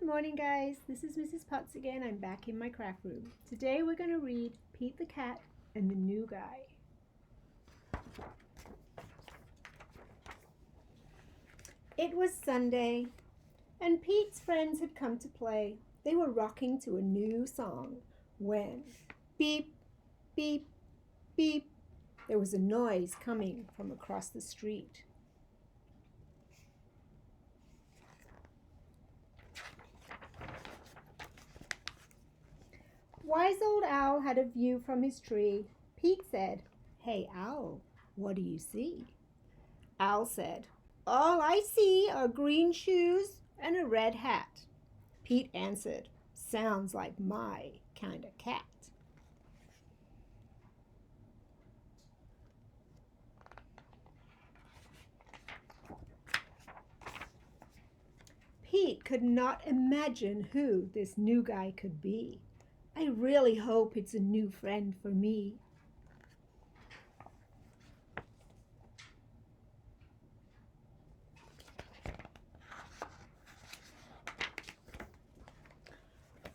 Good morning, guys. This is Mrs. Potts again. I'm back in my craft room. Today we're going to read Pete the Cat and the New Guy. It was Sunday, and Pete's friends had come to play. They were rocking to a new song when, beep, beep, beep, there was a noise coming from across the street. Wise Old Owl had a view from his tree. Pete said, "Hey, Owl, what do you see?" Owl said, "All I see are green shoes and a red hat." Pete answered, "Sounds like my kind of cat." Pete could not imagine who this new guy could be. "I really hope it's a new friend for me."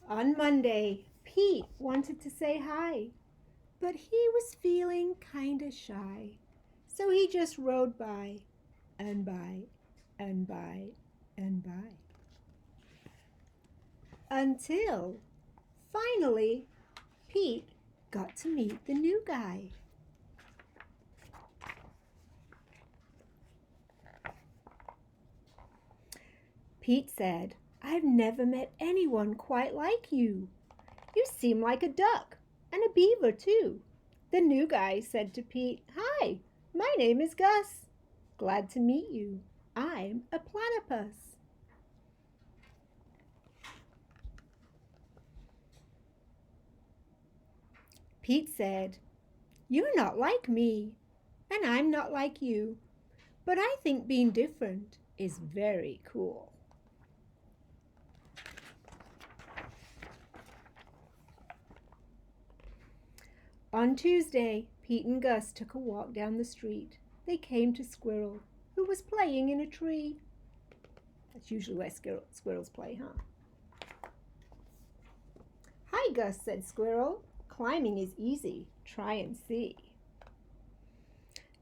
On Monday, Pete wanted to say hi, but he was feeling kinda shy. So he just rode by and by and by and by. Until finally, Pete got to meet the new guy. Pete said, "I've never met anyone quite like you. You seem like a duck and a beaver too." The new guy said to Pete, "Hi, my name is Gus. Glad to meet you. I'm a platypus." Pete said, "You're not like me, and I'm not like you, but I think being different is very cool." On Tuesday, Pete and Gus took a walk down the street. They came to Squirrel, who was playing in a tree. That's usually where squirrels play, huh? "Hi, Gus," said Squirrel. "Climbing is easy. Try and see."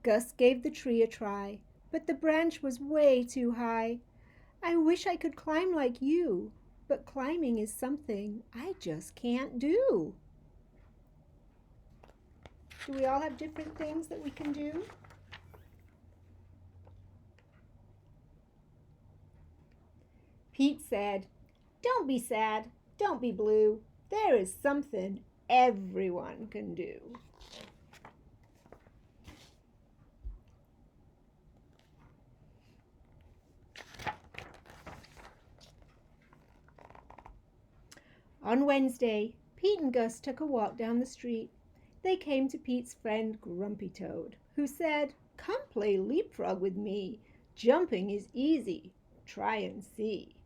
Gus gave the tree a try, but the branch was way too high. "I wish I could climb like you, but climbing is something I just can't do." Do we all have different things that we can do? Pete said, "Don't be sad. Don't be blue. There is something everyone can do." On Wednesday, Pete and Gus took a walk down the street. They came to Pete's friend Grumpy Toad, who said, "Come play leapfrog with me. Jumping is easy. Try and see."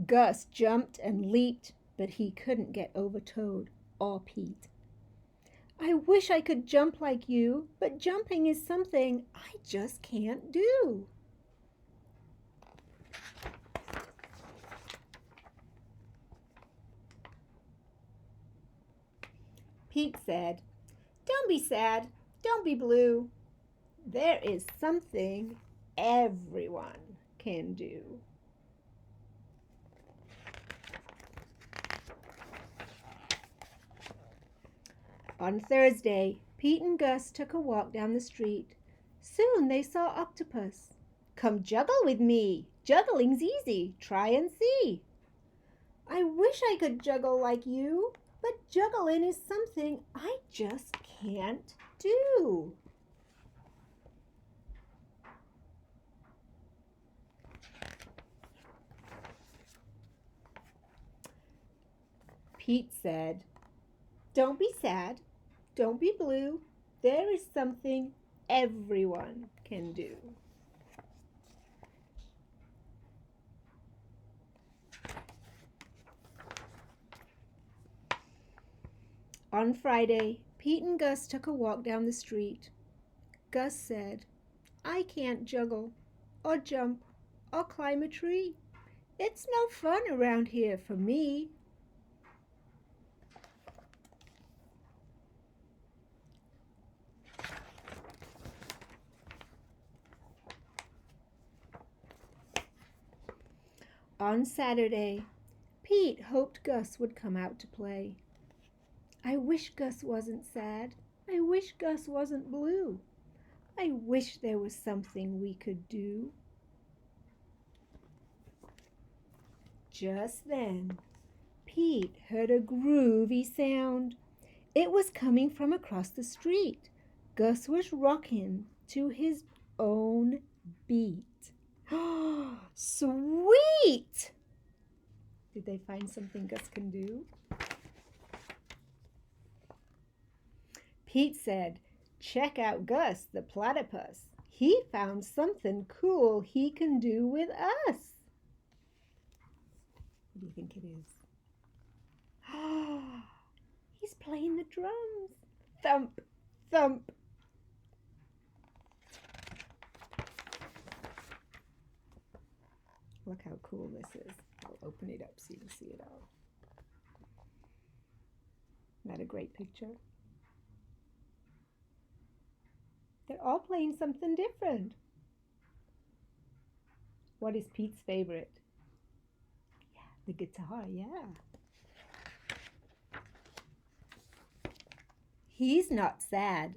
Gus jumped and leaped, but he couldn't get over Toad or Pete. "I wish I could jump like you, but jumping is something I just can't do." Pete said, "Don't be sad. Don't be blue. There is something everyone can do." On Thursday, Pete and Gus took a walk down the street. Soon they saw Octopus. "Come juggle with me. Juggling's easy. Try and see." "I wish I could juggle like you, but juggling is something I just can't do." Pete said, "Don't be sad. Don't be blue. There is something everyone can do." On Friday, Pete and Gus took a walk down the street. Gus said, I can't juggle, or jump, or climb a tree. It's no fun around here for me. On Saturday, Pete hoped Gus would come out to play. I wish Gus wasn't sad. I wish Gus wasn't blue. I wish there was something we could do. Just then, Pete heard a groovy sound. It was coming from across the street. Gus was rocking to his own beat. Sweet! Did they find something Gus can do? Pete said, check out Gus the platypus. He found something cool he can do with us. What do you think it is? He's playing the drums. Thump, thump. Look how cool this is. I'll open it up so you can see it all. Isn't that a great picture? They're all playing something different. What is Pete's favorite? Yeah, the guitar, yeah. He's not sad.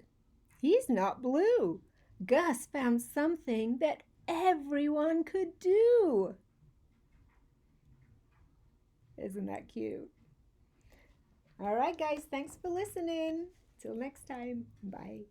He's not blue. Gus found something that everyone could do. Isn't that cute? All right, guys, thanks for listening. Till next time. Bye.